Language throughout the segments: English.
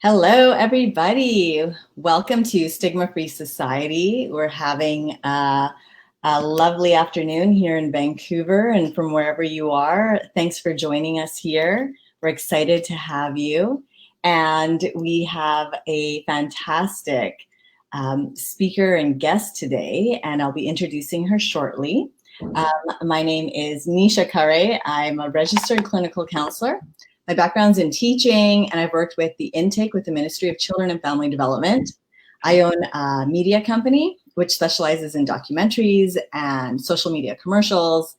Hello, everybody. Welcome to Stigma-Free Society. We're having a lovely afternoon here in Vancouver and from wherever you are. Thanks for joining us here. We're excited to have you. And we have a fantastic speaker and guest today, and I'll be introducing her shortly. My name is Nisha. I'm a registered clinical counselor. My background's in teaching, and I've worked with the intake with the Ministry of Children and Family Development. I own a media company, which specializes in documentaries and social media commercials.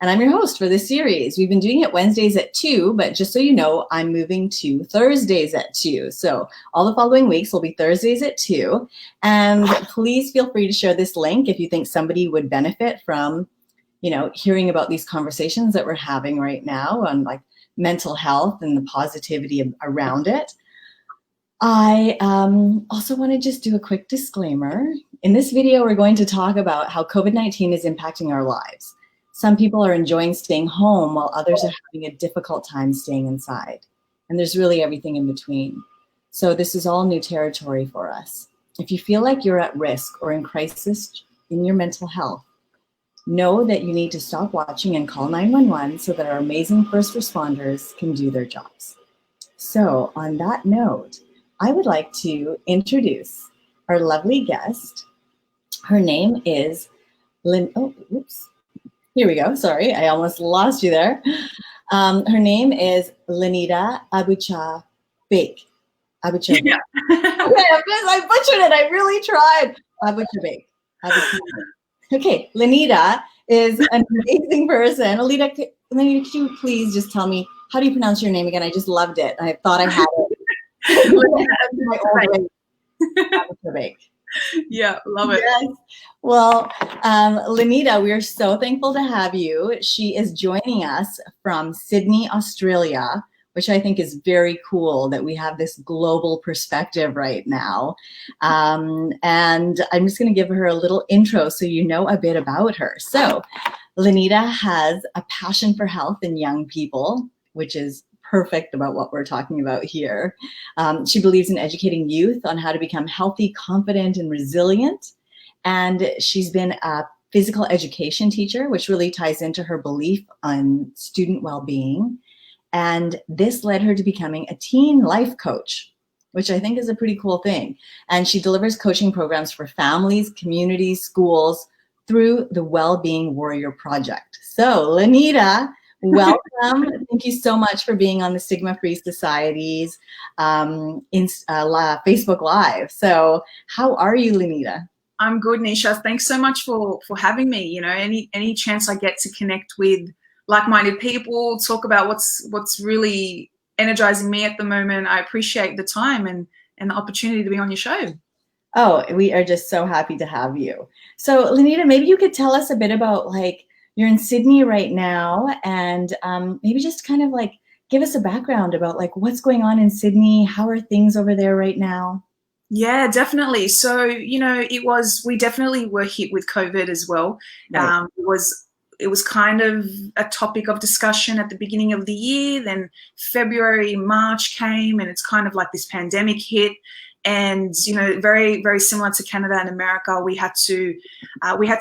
And I'm your host for this series. We've been doing it Wednesdays at 2, but just so you know, I'm moving to Thursdays at 2. So all the following weeks will be Thursdays at 2. And please feel free to share this link if you think somebody would benefit from, hearing about these conversations that we're having right now on mental health and the positivity around it. I also want to just do a quick disclaimer. In this video, we're going to talk about how COVID-19 is impacting our lives. Some people are enjoying staying home while others are having a difficult time staying inside. And there's really everything in between. So this is all new territory for us. If you feel like you're at risk or in crisis in your mental health, know that you need to stop watching and call 911 so that our amazing first responders can do their jobs. So on that note, I would like to introduce our lovely guest. Her name is Here we go. Sorry, I almost lost you there. Her name is Lenita Abouchabake. Yeah. I butchered it. I really tried. Abouchabake. Okay, Lenita is an amazing person. Lenita, could you please just tell me, how do you pronounce your name again? I just loved it. I thought I had it. Yeah, love it. Yes. Well, Lenita, we are so thankful to have you. She is joining us from Sydney, Australia, which I think is very cool that we have this global perspective right now. And I'm just going to give her a little intro so you know a bit about her. So Lenita has a passion for health in young people, which is perfect about what we're talking about here. She believes in educating youth on how to become healthy, confident, and resilient. And she's been a physical education teacher, which really ties into her belief on student well-being. And this led her to becoming a teen life coach, which I think is a pretty cool thing. And she delivers coaching programs for families, communities, schools through the Wellbeing Warrior Project. So Lenita, welcome. Thank you so much for being on the Stigma-Free Society's Facebook Live. So how are you, Lenita? I'm good, Nisha. Thanks so much for having me. Any chance I get to connect with like-minded people, talk about what's really energizing me at the moment, I appreciate the time and the opportunity to be on your show. Oh, we are just so happy to have you. So Lenita, maybe you could tell us a bit about, you're in Sydney right now, and maybe just kind of give us a background about what's going on in Sydney. How are things over there right now? Yeah, definitely. So, we definitely were hit with COVID as well. Right. It was kind of a topic of discussion at the beginning of the year. Then February, March came, and it's kind of like this pandemic hit. And, very, very similar to Canada and America, we had to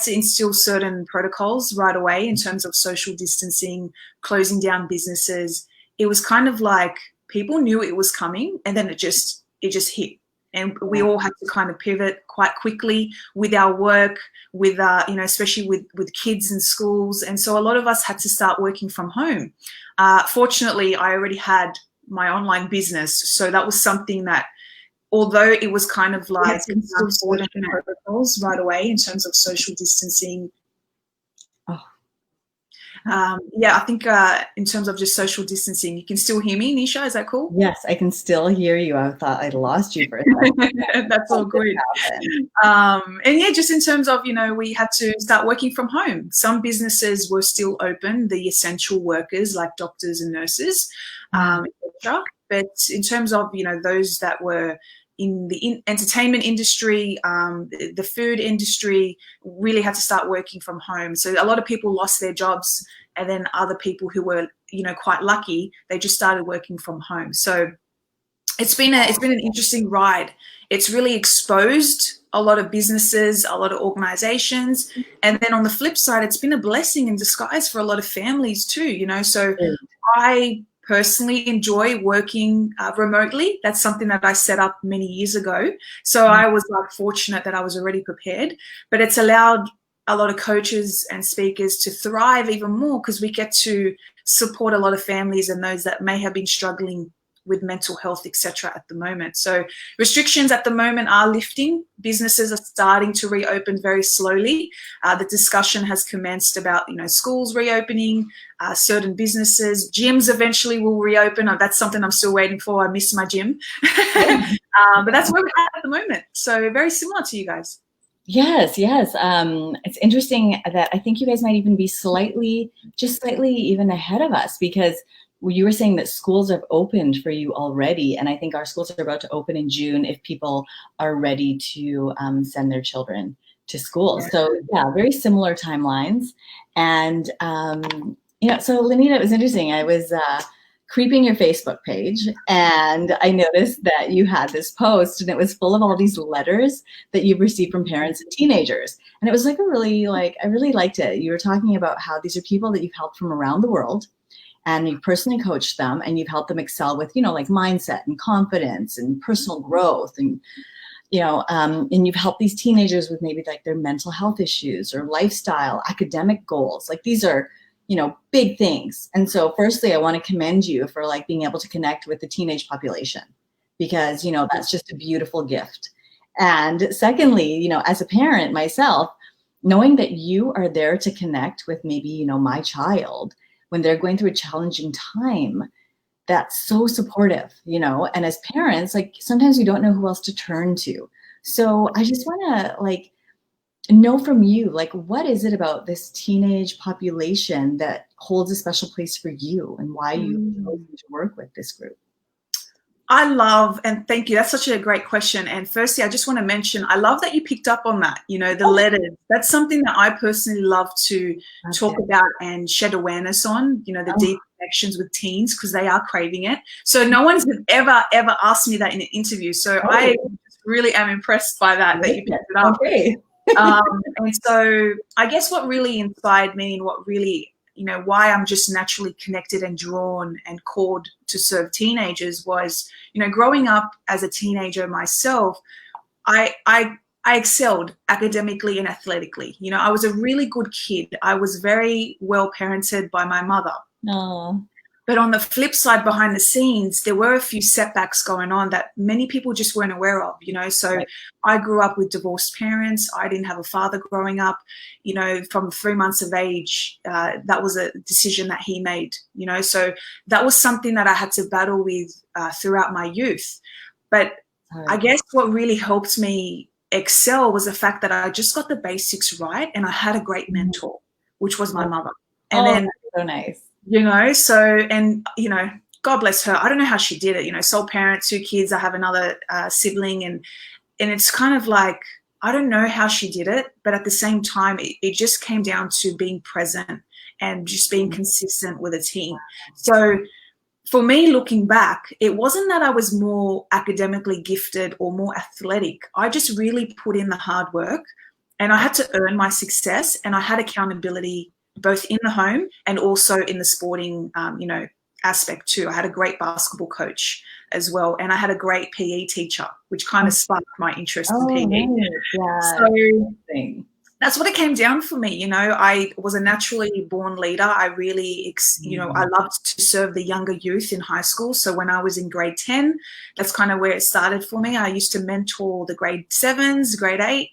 instill certain protocols right away in terms of social distancing, closing down businesses. It was kind of like people knew it was coming, and then it just hit. And we all had to kind of pivot quite quickly with our work, with especially with kids in schools. And so a lot of us had to start working from home. Fortunately, I already had my online business, so that was something that, although it was kind of like protocols right away in terms of social distancing. Yeah, I think in terms of just social distancing, you can still hear me, Nisha, is that cool? Yes, I can still hear you. I thought I'd lost you for a second. That's all good. And yeah, just in terms of, we had to start working from home. Some businesses were still open, the essential workers like doctors and nurses, etc. But in terms of, those that were in the entertainment industry, the food industry, really had to start working from home. So a lot of people lost their jobs, and then other people who were, quite lucky, they just started working from home. So it's been an interesting ride. It's really exposed a lot of businesses, a lot of organizations, and then on the flip side, it's been a blessing in disguise for a lot of families too. So I personally enjoy working remotely. That's something that I set up many years ago. So I was fortunate that I was already prepared, but it's allowed a lot of coaches and speakers to thrive even more because we get to support a lot of families and those that may have been struggling with mental health, etc. at the moment. So restrictions at the moment are lifting. Businesses are starting to reopen very slowly. The discussion has commenced about, schools reopening, certain businesses, gyms eventually will reopen. That's something I'm still waiting for. I miss my gym. But that's where we're at the moment. So very similar to you guys. Yes. It's interesting that I think you guys might even be slightly even ahead of us, because you were saying that schools have opened for you already. And I think our schools are about to open in June if people are ready to send their children to school. So yeah, very similar timelines. And, so Lenita, it was interesting. I was creeping your Facebook page and I noticed that you had this post and it was full of all these letters that you've received from parents and teenagers. And it was I really liked it. You were talking about how these are people that you've helped from around the world, and you've personally coached them and you've helped them excel with, mindset and confidence and personal growth. And, and you've helped these teenagers with maybe their mental health issues or lifestyle, academic goals. These are, big things. And so firstly, I want to commend you for being able to connect with the teenage population, because, that's just a beautiful gift. And secondly, as a parent myself, knowing that you are there to connect with maybe, my child when they're going through a challenging time, that's so supportive, and as parents, sometimes we don't know who else to turn to. So I just want to know from you, what is it about this teenage population that holds a special place for you, and why you chose to work with this group? I love, and thank you. That's such a great question. And firstly, I just want to mention, I love that you picked up on that, the letters. That's something that I personally love to talk about and shed awareness on, the deep connections with teens, because they are craving it. So no one's ever asked me that in an interview. So I really am impressed by that you picked it up. Okay. And so I guess what really inspired me and what really, why I'm just naturally connected and drawn and called to serve teenagers was, growing up as a teenager myself, I excelled academically and athletically. I was a really good kid. I was very well parented by my mother. Oh. But on the flip side, behind the scenes, there were a few setbacks going on that many people just weren't aware of, So right. I grew up with divorced parents. I didn't have a father growing up, from 3 months of age. That was a decision that he made, So that was something that I had to battle with throughout my youth. But right. I guess what really helped me excel was the fact that I just got the basics right, and I had a great mentor, which was my mother. And then so nice. God bless her. I don't know how she did it, sole parent, 2 kids. I have another sibling, and it's kind of I don't know how she did it, but at the same time, it just came down to being present and just being consistent with a team. So for me, looking back, it wasn't that I was more academically gifted or more athletic. I just really put in the hard work, and I had to earn my success, and I had accountability both in the home and also in the sporting, aspect too. I had a great basketball coach as well, and I had a great PE teacher, which kind of sparked my interest in PE. Yeah. So that's what it came down for me. I was a naturally born leader. I really, I loved to serve the younger youth in high school. So when I was in grade 10, that's kind of where it started for me. I used to mentor the grade 7s, grade 8,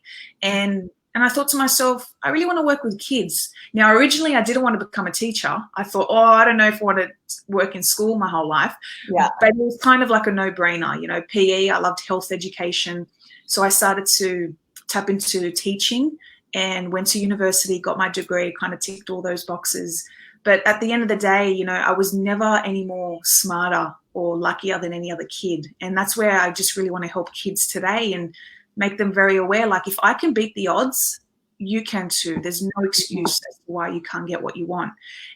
and I thought to myself, I really want to work with kids. Now, originally, I didn't want to become a teacher. I thought, I don't know if I want to work in school my whole life. Yeah. But it was kind of like a no-brainer. PE, I loved health education. So I started to tap into teaching and went to university, got my degree, kind of ticked all those boxes. But at the end of the day, I was never any more smarter or luckier than any other kid. And that's where I just really want to help kids today and make them very aware, if I can beat the odds, you can too. There's no excuse as to why you can't get what you want.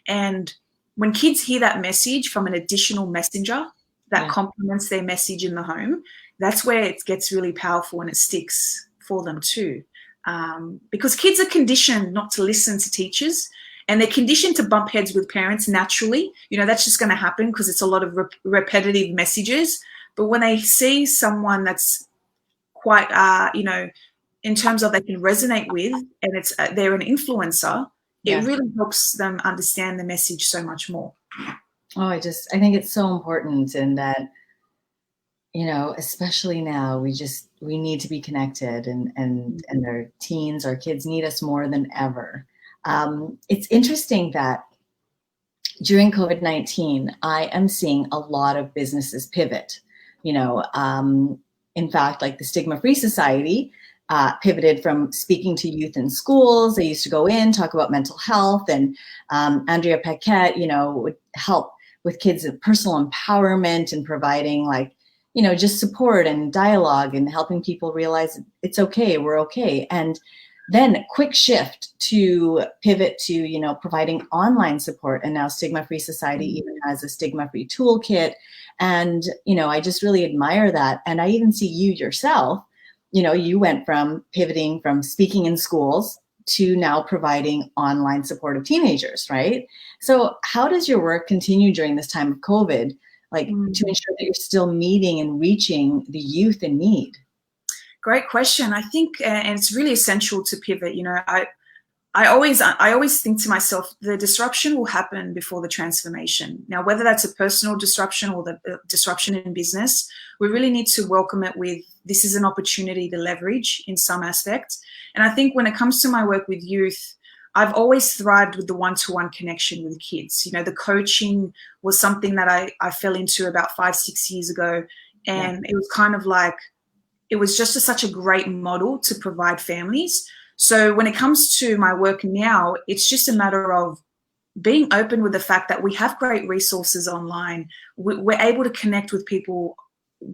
And when kids hear that message from an additional messenger, that complements their message in the home, that's where it gets really powerful and it sticks for them too. Because kids are conditioned not to listen to teachers, and they're conditioned to bump heads with parents naturally. You know, that's just going to happen because it's a lot of repetitive messages. But when they see someone that's quite, in terms of they can resonate with, and they're an influencer, it really helps them understand the message so much more. Oh, I think it's so important, and that, you know, especially now, we need to be connected, and our teens, our kids need us more than ever. It's interesting that during COVID-19, I am seeing a lot of businesses pivot. You know, in fact, like the Stigma-Free Society pivoted from speaking to youth in schools. They used to go in, talk about mental health, and Andrea Paquette, you know, would help with kids' personal empowerment and providing, like, you know, just support and dialogue and helping people realize it's okay, we're okay. And then quick shift to pivot to, you know, providing online support. And now Stigma-Free Society even has a Stigma-Free toolkit. And, you know, I just really admire that. And I even see you yourself, you know, you went from pivoting from speaking in schools to now providing online support of teenagers, right? So how does your work continue during this time of COVID, like to ensure that you're still meeting and reaching the youth in need? Great question. I think, and it's really essential to pivot. You know, I always think to myself, the disruption will happen before the transformation. Now, whether that's a personal disruption or the disruption in business, we really need to welcome it with, this is an opportunity to leverage in some aspect. And I think when it comes to my work with youth, I've always thrived with the one-to-one connection with kids. You know, the coaching was something that I fell into about 5-6 years ago. And it was kind of like, it was just such a great model to provide families. So when it comes to my work now, it's just a matter of being open with the fact that we have great resources online. We're able to connect with people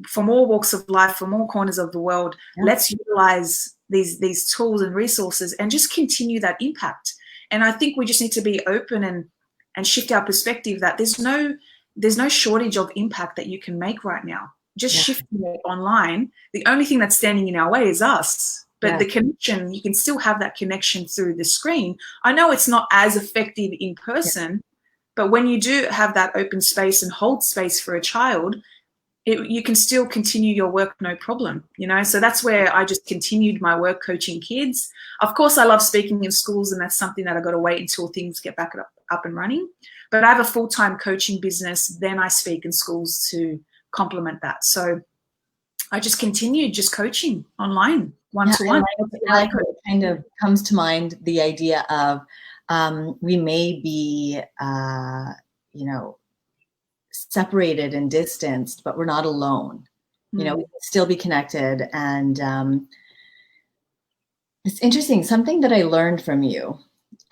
from all walks of life, from all corners of the world. Let's utilize these tools and resources and just continue that impact. And I think we just need to be open and shift our perspective that there's no shortage of impact that you can make right now. Just shifting it online. The only thing that's standing in our way is us. But the connection, you can still have that connection through the screen. I know it's not as effective in person, but when you do have that open space and hold space for a child, you can still continue your work, no problem, you know? So that's where I just continued my work coaching kids. Of course, I love speaking in schools, and that's something that I've got to wait until things get back up and running. But I have a full-time coaching business, then I speak in schools to complement that. So I just continued just coaching online, one-to-one. It kind of comes to mind the idea of we may be, you know, separated and distanced, but we're not alone. You know, we can still be connected. And it's interesting. Something that I learned from you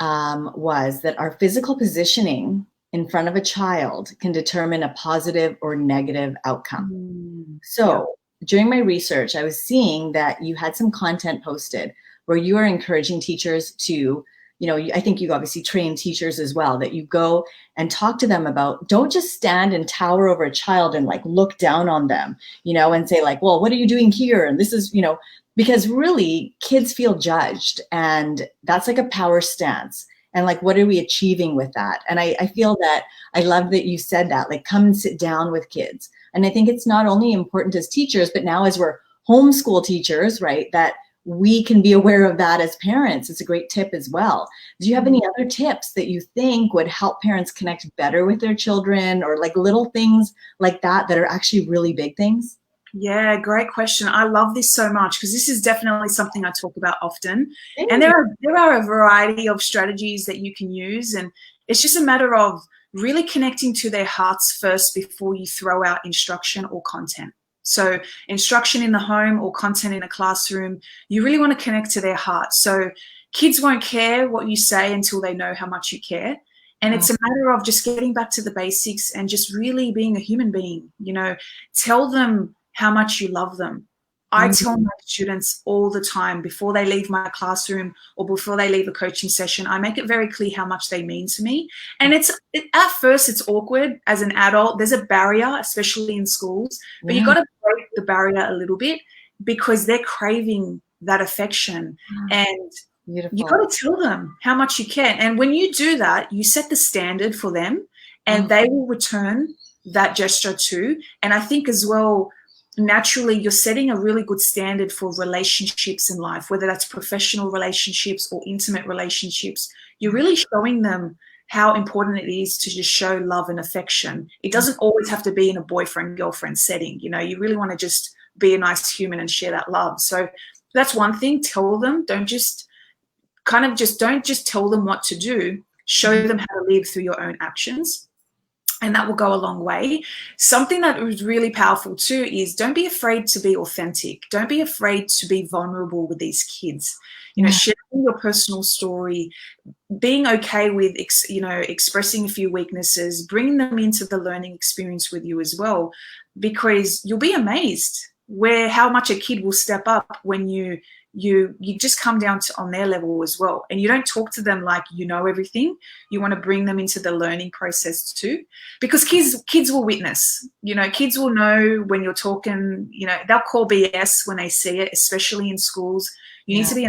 was that our physical positioning in front of a child can determine a positive or negative outcome. So during my research, I was seeing that you had some content posted where you are encouraging teachers to, you know, I think you obviously train teachers as well, that you go and talk to them about, don't just stand and tower over a child and like look down on them, you know, and say like, well, what are you doing here? And this is, you know, because really kids feel judged, and that's like a power stance. And like, what are we achieving with that? And I feel that I love that you said that, like, come and sit down with kids. And I think it's not only important as teachers, but now as we're homeschool teachers, right, that we can be aware of that as parents. It's a great tip as well. Do you have any other tips that you think would help parents connect better with their children, or like little things like that that are actually really big things? Yeah, great question. I love this so much because this is definitely something I talk about often. And there are a variety of strategies that you can use, and it's just a matter of really connecting to their hearts first before you throw out instruction or content. So instruction in the home or content in a classroom, you really want to connect to their heart. So kids won't care what you say until they know how much you care. And it's a matter of just getting back to the basics and just really being a human being, you know, tell them how much you love them. I tell my students all the time before they leave my classroom or before they leave a coaching session, I make it very clear how much they mean to me. And at first it's awkward as an adult. There's a barrier, especially in schools, but you got to break the barrier a little bit because they're craving that affection. And Beautiful. you got to tell them how much you care. And when you do that, you set the standard for them and they will return that gesture too. And I think as well, naturally, you're setting a really good standard for relationships in life, whether that's professional relationships or intimate relationships. You're really showing them how important it is to just show love and affection. It doesn't always have to be in a boyfriend-girlfriend setting. You know, you really want to just be a nice human and share that love. So that's one thing. Tell them. Don't just tell them what to do. Show them how to live through your own actions. And that will go a long way. Something that was really powerful too is don't be afraid to be authentic. Don't be afraid to be vulnerable with these kids. You know, sharing your personal story, being okay with, expressing a few weaknesses, bringing them into the learning experience with you as well, because you'll be amazed how much a kid will step up when you just come down to on their level as well. And you don't talk to them like you know everything. You want to bring them into the learning process too, because kids will witness. You know, kids will know when you're talking. You know, they'll call BS when they see it, especially in schools. You need to be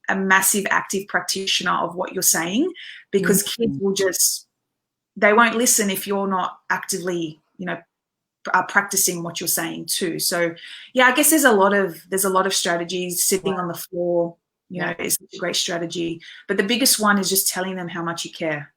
a massive active practitioner of what you're saying, because kids will they won't listen if you're not actively, practicing what you're saying too. So yeah, I guess there's a lot of strategies. Sitting on the floor, is a great strategy, but the biggest one is just telling them how much you care.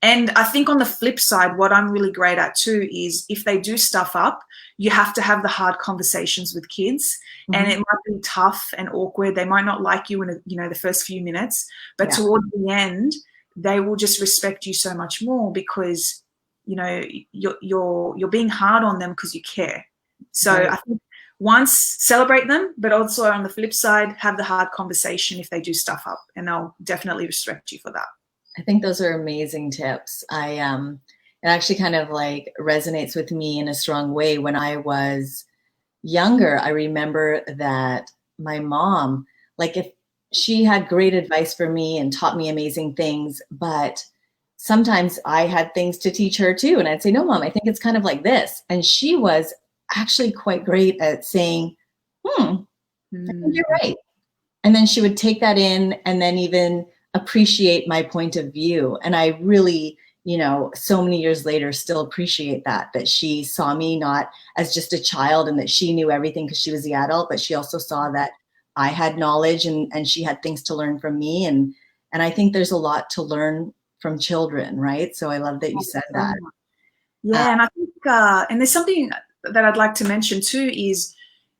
And I think on the flip side, what I'm really great at too is if they do stuff up, you have to have the hard conversations with kids. And it might be tough and awkward. They might not like you in the first few minutes, but towards the end they will just respect you so much more, because you're being hard on them because you care. So I think once celebrate them, but also on the flip side, have the hard conversation if they do stuff up, and they'll definitely respect you for that. I think those are amazing tips. It actually kind of like resonates with me in a strong way. When I was younger, I remember that my mom, like, if she had great advice for me and taught me amazing things, but sometimes I had things to teach her too. And I'd say, no, Mom, I think it's kind of like this. And she was actually quite great at saying, I think you're right. And then she would take that in and then even appreciate my point of view. And I really, so many years later, still appreciate that she saw me not as just a child and that she knew everything because she was the adult, but she also saw that I had knowledge and she had things to learn from me. And I think there's a lot to learn from children, right? So I love that you said that. Yeah, and I think, and there's something that I'd like to mention too is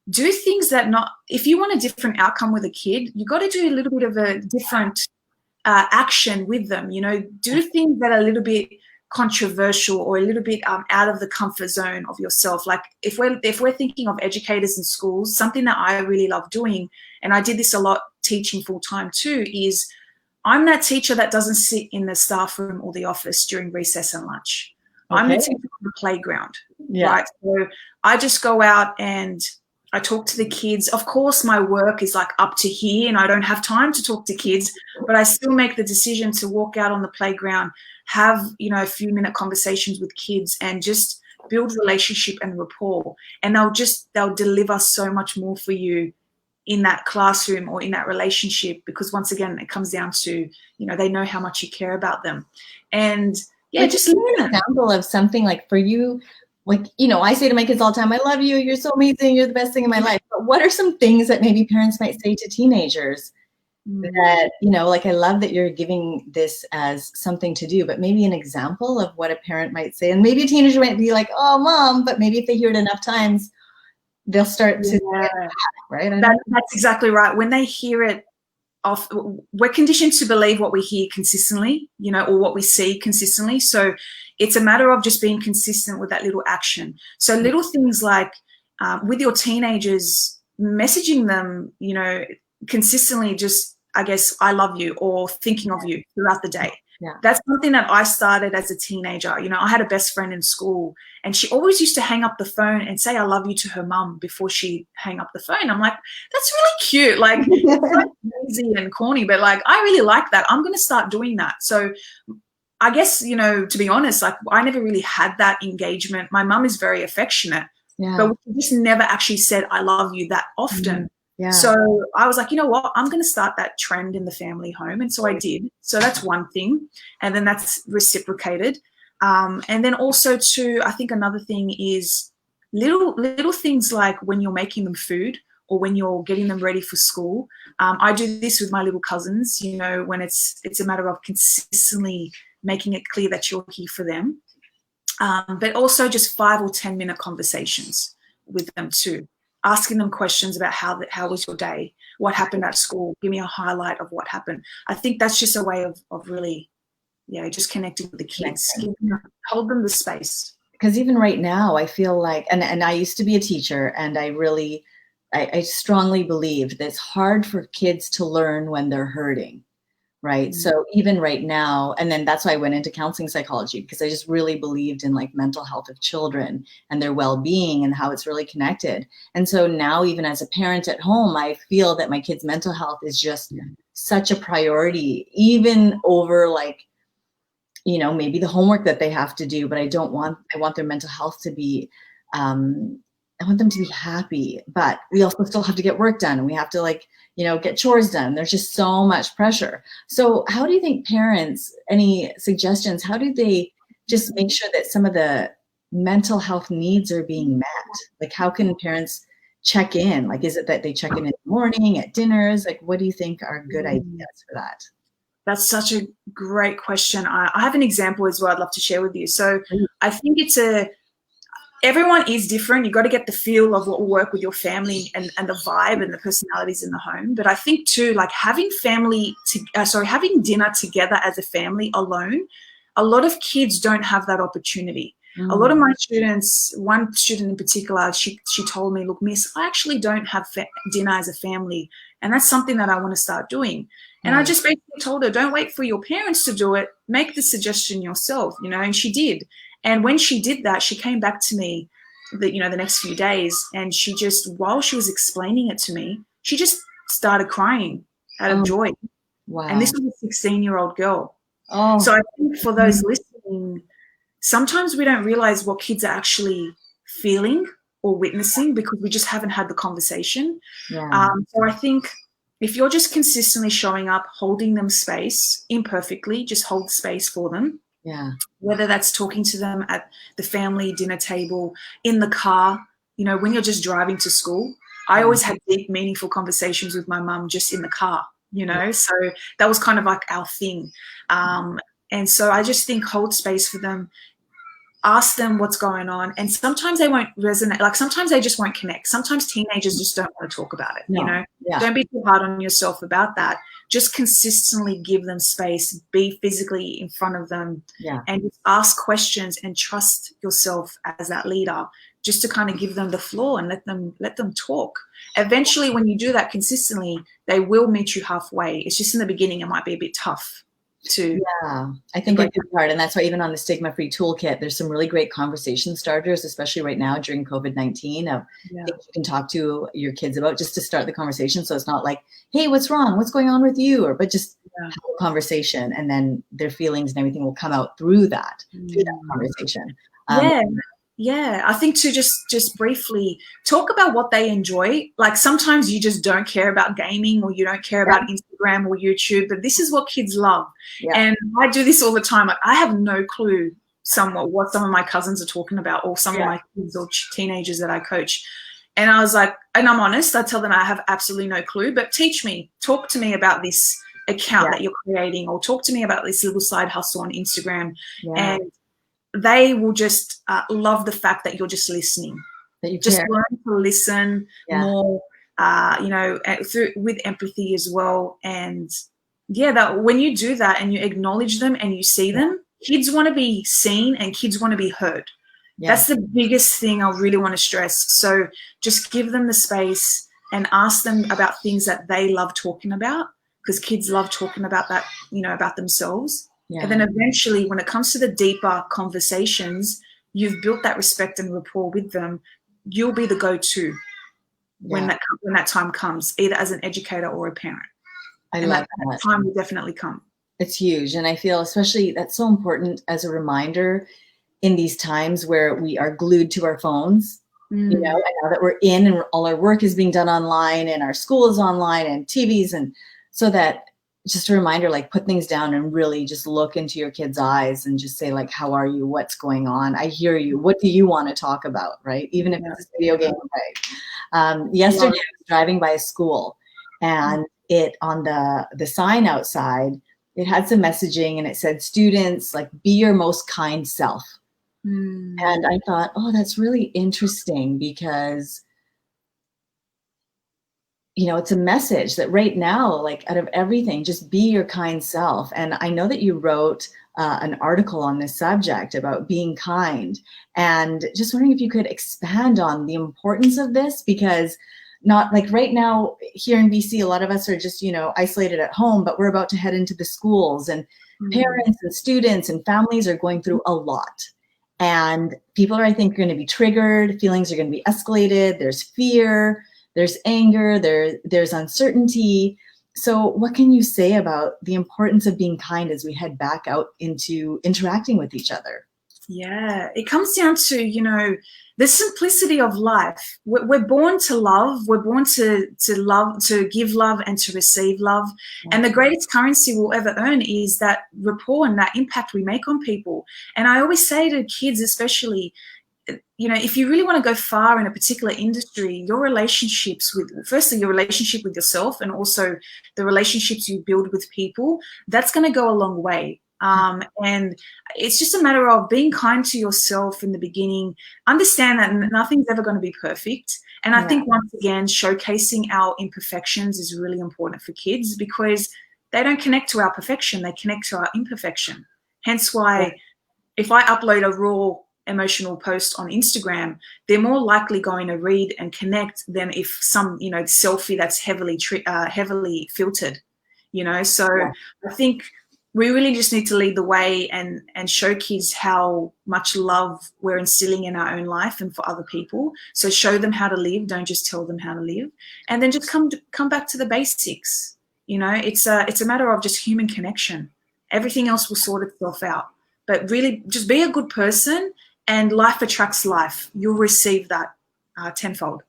do things that if you want a different outcome with a kid, you got to do a little bit of a different action with them. Do things that are a little bit controversial or a little bit out of the comfort zone of yourself. Like if we're thinking of educators in schools, something that I really love doing, and I did this a lot teaching full time too, is I'm that teacher that doesn't sit in the staff room or the office during recess and lunch. Okay. I'm the teacher on the playground, right? So I just go out and I talk to the kids. Of course, my work is like up to here and I don't have time to talk to kids, but I still make the decision to walk out on the playground, have, a few minute conversations with kids and just build relationship and rapport. And they'll deliver so much more for you in that classroom or in that relationship, because once again, it comes down to, they know how much you care about them. And just an example of something like for you, like, I say to my kids all the time, I love you. You're so amazing. You're the best thing in my life. But what are some things that maybe parents might say to teenagers that, like, I love that you're giving this as something to do, but maybe an example of what a parent might say. And maybe a teenager might be like, oh, Mom, but maybe if they hear it enough times, they'll start to, right? That's exactly right. When they hear it, we're conditioned to believe what we hear consistently, or what we see consistently. So it's a matter of just being consistent with that little action. So little things like with your teenagers, messaging them, consistently, just, I guess, I love you or thinking of you throughout the day. Yeah. That's something that I started as a teenager. You know, I had a best friend in school, and she always used to hang up the phone and say, "I love you" to her mum before she hang up the phone. I'm like, that's really cute. Like, it's so easy and corny, but like, I really like that. I'm going to start doing that. So I guess, you know, to be honest, like, I never really had that engagement. My mum is very affectionate, but we just never actually said, "I love you" that often. Yeah. So I was like, you know what, I'm going to start that trend in the family home. And so I did. So that's one thing. And then that's reciprocated. And then also too, I think another thing is little things like when you're making them food or when you're getting them ready for school. I do this with my little cousins, you know, when it's a matter of consistently making it clear that you're here for them. But also just 5 or 10 minute conversations with them too. Asking them questions about how was your day? What happened at school? Give me a highlight of what happened. I think that's just a way of really, just connecting with the kids. Hold them the space. Because even right now, I feel like, and I used to be a teacher, and I strongly believe that it's hard for kids to learn when they're hurting. Right. Mm-hmm. So even right now, and then that's why I went into counseling psychology, because I just really believed in like mental health of children and their well-being and how it's really connected. And so now, even as a parent at home, I feel that my kids' mental health is just such a priority, even over like, you know, maybe the homework that they have to do, but I want their mental health to be, I want them to be happy, but we also still have to get work done, and we have to like, you know, get chores done. There's just so much pressure. So how do you think parents, any suggestions, how do they just make sure that some of the mental health needs are being met? Like, how can parents check in? Like, is it that they check in the morning, at dinners? Like, what do you think are good ideas for that? That's such a great question. I have an example as well I'd love to share with you. So I think everyone is different. You've got to get the feel of what will work with your family and the vibe and the personalities in the home. But I think too, like having having dinner together as a family alone, a lot of kids don't have that opportunity. A lot of my students, one student in particular, she told me, "Look, Miss, I actually don't have dinner as a family, and that's something that I want to start doing." And I just basically told her, "Don't wait for your parents to do it. Make the suggestion yourself," you know, and she did. And when she did that, she came back to me the next few days, and she just, while she was explaining it to me, she just started crying out of joy. Wow. And this was a 16-year-old girl. Oh. So I think for those listening, sometimes we don't realize what kids are actually feeling or witnessing because we just haven't had the conversation. Yeah. So I think if you're just consistently showing up, holding them space, imperfectly, just hold space for them. Yeah. Whether that's talking to them at the family dinner table, in the car, you know, when you're just driving to school. I always had deep, meaningful conversations with my mum just in the car, you know, so that was kind of like our thing. And so I just think hold space for them, ask them what's going on. And sometimes they won't resonate. Like sometimes they just won't connect. Sometimes teenagers just don't want to talk about it, you know. Don't be too hard on yourself about that. Just consistently give them space, be physically in front of them, and just ask questions and trust yourself as that leader just to kind of give them the floor and let them talk. Eventually, when you do that consistently, they will meet you halfway. It's just in the beginning, it might be a bit tough. I think a good part, and that's why even on the Stigma-Free toolkit, there's some really great conversation starters, especially right now during COVID-19, of things you can talk to your kids about just to start the conversation. So it's not like, "Hey, what's wrong? What's going on with you?" But just have a conversation, and then their feelings and everything will come out through that conversation. Yeah, I think to just briefly talk about what they enjoy. Like sometimes you just don't care about gaming or you don't care about Instagram or YouTube, but this is what kids love. And I do this all the time. Like I have no clue what some of my cousins are talking about or some of my kids or teenagers that I coach. And I was like, and I'm honest, I tell them I have absolutely no clue, but teach me, talk to me about this account that you're creating, or talk to me about this little side hustle on Instagram. And they will just love the fact that you're just listening. That you just learn to listen more, you know, with empathy as well. And that when you do that and you acknowledge them and you see them, kids want to be seen and kids want to be heard. That's the biggest thing I really want to stress. So just give them the space and ask them about things that they love talking about, because kids love talking about that, you know, about themselves. And then eventually, when it comes to the deeper conversations, you've built that respect and rapport with them. You'll be the go-to when that time comes, either as an educator or a parent. I love that. That time will definitely come. It's huge. And I feel especially that's so important as a reminder in these times where we are glued to our phones, you know, and now that we're in and all our work is being done online and our school is online and TVs. And so that just a reminder, like put things down and really just look into your kids' eyes and just say like, how are you? What's going on? I hear you. What do you want to talk about? Right. Even if it's a video game. Right. Yesterday I was driving by a school and it on the sign outside, it had some messaging and it said, students, like be your most kind self. And I thought, oh, that's really interesting because, you know, it's a message that right now, like out of everything, just be your kind self. And I know that you wrote an article on this subject about being kind, and just wondering if you could expand on the importance of this, because not like right now here in BC, a lot of us are just, you know, isolated at home, but we're about to head into the schools, and parents and students and families are going through a lot. And people are, I think, going to be triggered. Feelings are going to be escalated. There's fear, there's anger, there's uncertainty. So what can you say about the importance of being kind as we head back out into interacting with each other? Yeah, it comes down to, you know, the simplicity of life. We're born to love. We're born to love, to give love and to receive love. And the greatest currency we'll ever earn is that rapport and that impact we make on people. And I always say to kids, especially, you know, if you really want to go far in a particular industry, your relationships with, firstly, your relationship with yourself and also the relationships you build with people, that's going to go a long way. And it's just a matter of being kind to yourself in the beginning, understand that nothing's ever going to be perfect. And I think once again, showcasing our imperfections is really important for kids because they don't connect to our perfection, they connect to our imperfection. Hence why if I upload a raw emotional post on Instagram, they're more likely going to read and connect than if some, you know, selfie that's heavily filtered, you know. So I think we really just need to lead the way and show kids how much love we're instilling in our own life and for other people. So show them how to live, don't just tell them how to live. And then just come back to the basics. You know, it's a matter of just human connection. Everything else will sort itself out. But really just be a good person, and life attracts life. You'll receive that tenfold.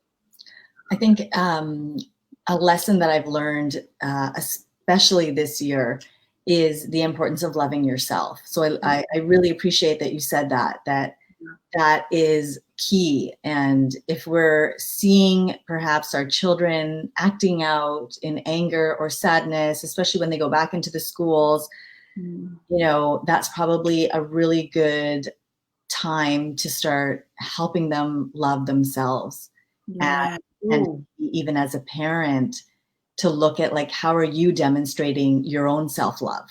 I think a lesson that I've learned, especially this year, is the importance of loving yourself. So I really appreciate that you said that is key. And if we're seeing perhaps our children acting out in anger or sadness, especially when they go back into the schools, you know, that's probably a really good time to start helping them love themselves. And even as a parent, to look at like, how are you demonstrating your own self-love?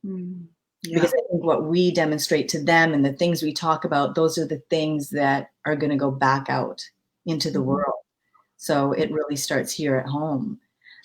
Because I think what we demonstrate to them and the things we talk about, those are the things that are going to go back out into the world. So it really starts here at home.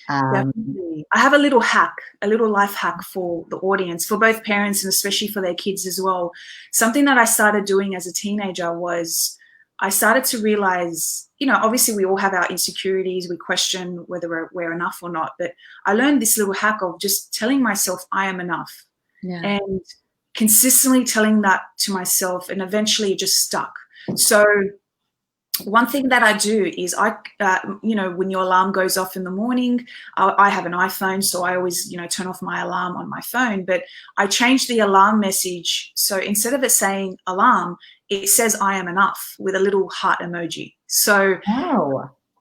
Definitely. I have a little hack, a little life hack for the audience, for both parents and especially for their kids as well. Something that I started doing as a teenager was I started to realize, you know, obviously we all have our insecurities. We question whether we're enough or not. But I learned this little hack of just telling myself I am enough and consistently telling that to myself. And eventually it just stuck. So one thing that I do is you know, when your alarm goes off in the morning, I have an iPhone, so I always, you know, turn off my alarm on my phone, but I change the alarm message. So instead of it saying alarm, it says I am enough with a little heart emoji. So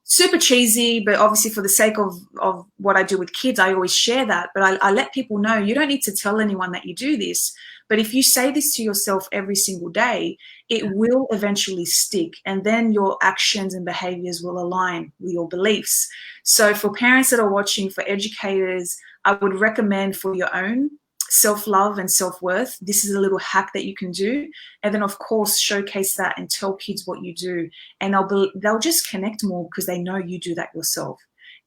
super cheesy, but obviously for the sake of what I do with kids, I always share that. But I let people know you don't need to tell anyone that you do this. But if you say this to yourself every single day, it will eventually stick. And then your actions and behaviors will align with your beliefs. So for parents that are watching, for educators, I would recommend for your own self-love and self-worth, this is a little hack that you can do. And then of course, showcase that and tell kids what you do. And they'll just connect more because they know you do that yourself.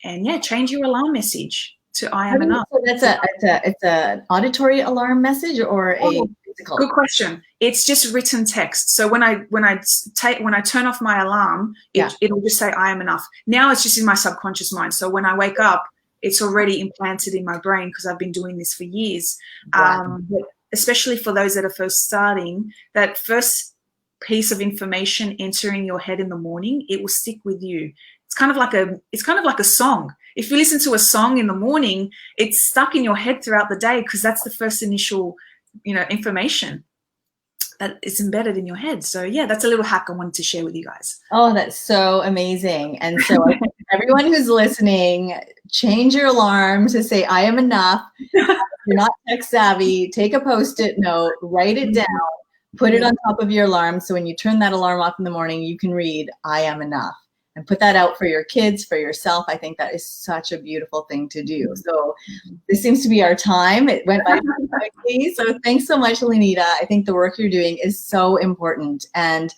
And yeah, change your alarm message. to I am enough. So that's it's an auditory alarm message or a physical? Good question. It's just written text. So when I turn off my alarm, it'll just say I am enough. Now it's just in my subconscious mind. So when I wake up, it's already implanted in my brain because I've been doing this for years. Wow. But especially for those that are first starting, that first piece of information entering your head in the morning, it will stick with you. It's kind of like a song. If you listen to a song in the morning, it's stuck in your head throughout the day because that's the first initial, information that is embedded in your head. So yeah, that's a little hack I wanted to share with you guys. Oh, that's so amazing. And so everyone who's listening, change your alarm to say I am enough. If you're not tech savvy, take a Post-it note, write it down, put it on top of your alarm. So when you turn that alarm off in the morning, you can read I am enough. And put that out for your kids, for yourself. I think that is such a beautiful thing to do. So this seems to be our time. It went by quickly. So thanks so much, Lenita. I think the work you're doing is so important. And,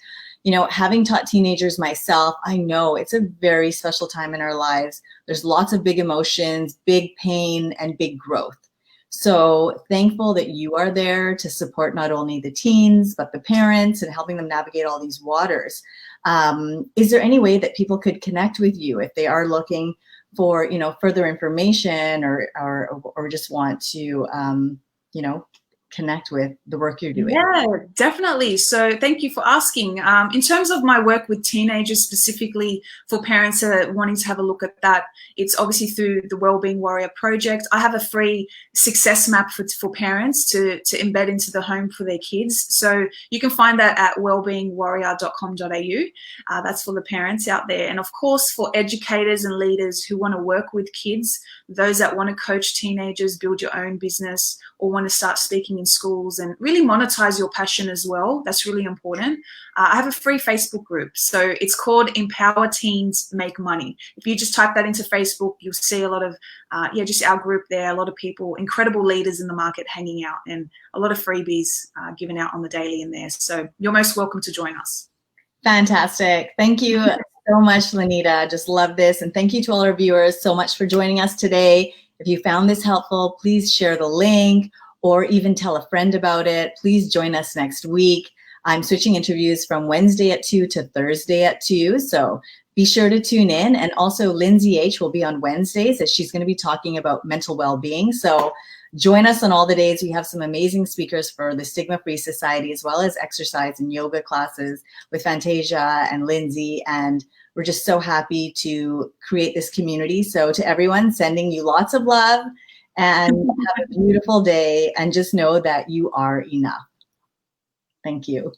having taught teenagers myself, I know it's a very special time in our lives. There's lots of big emotions, big pain, and big growth. So thankful that you are there to support not only the teens, but the parents and helping them navigate all these waters. Is there any way that people could connect with you if they are looking for, further information or just want to, connect with the work you're doing? Yeah, definitely. So thank you for asking. In terms of my work with teenagers, specifically for parents that are wanting to have a look at that, it's obviously through the Wellbeing Warrior Project. I have a free success map for parents to embed into the home for their kids. So you can find that at wellbeingwarrior.com.au. That's for the parents out there. And of course, for educators and leaders who want to work with kids, those that want to coach teenagers, build your own business, or want to start speaking in schools and really monetize your passion as well. That's really important. I have a free Facebook group. So it's called Empower Teens Make Money. If you just type that into Facebook, you'll see a lot of, just our group there, a lot of people, incredible leaders in the market hanging out, and a lot of freebies given out on the daily in there. So you're most welcome to join us. Fantastic. Thank you so much, Lenita. Just love this. And thank you to all our viewers so much for joining us today. If you found this helpful, please share the link or even tell a friend about it. Please join us next week. I'm switching interviews from Wednesday at 2 to Thursday at 2. So be sure to tune in. And also Lindsay H will be on Wednesdays as she's going to be talking about mental well-being. So join us on all the days. We have some amazing speakers for the Stigma-Free Society, as well as exercise and yoga classes with Fantasia and Lindsay. And we're just so happy to create this community. So to everyone, sending you lots of love and have a beautiful day. And just know that you are enough. Thank you.